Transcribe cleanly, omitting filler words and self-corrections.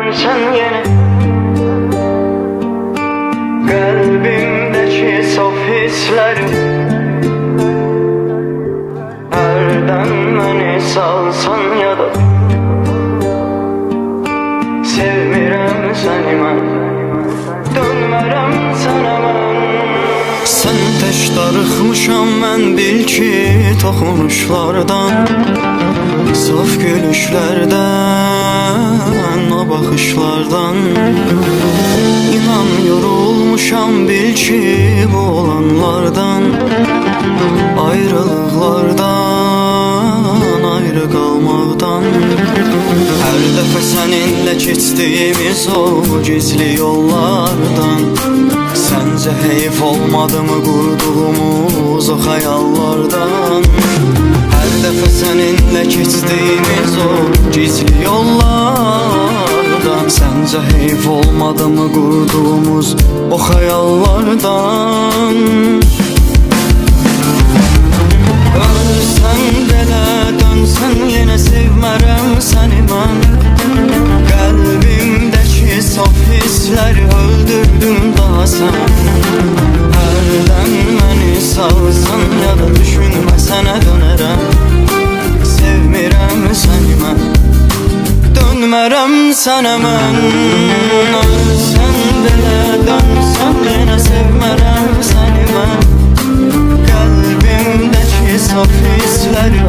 dönsen yine kalbimdeki saf hisleri, herden beni salsan ya da sevmirəm səni mən, dönmərəm sənə mən. Sən tək darıxmışam mən bil ki toxunuşlardan, saf gülüşlərdən, o baxışlardan. İnan yorulmuşam bil ki bu olanlardan, ayrılıqlardan, ayrı qalmaqdan. Hər dəfə səninlə keçdiyimiz o gizli yollardan, səncə heyf olmadı mı qurduğumuz o xəyallardan? Hər dəfə səninlə keçdiyimiz o gizli yollardan, səncə heyf olmadı mı qurduğumuz o xəyallardan? Ölsən belə dönsən yenə sevmərəm səni mən, qəlbimdəki saf hissləri öldürdün daha sən. Hərdən məni salsan ya da düşünmə sənə dönərəm, sevmirəm səni mən, dönmərəm sənə mən. Ölsən belə dönsən yenə sevmərəm səni mən, qəlbimdəki saf hisləri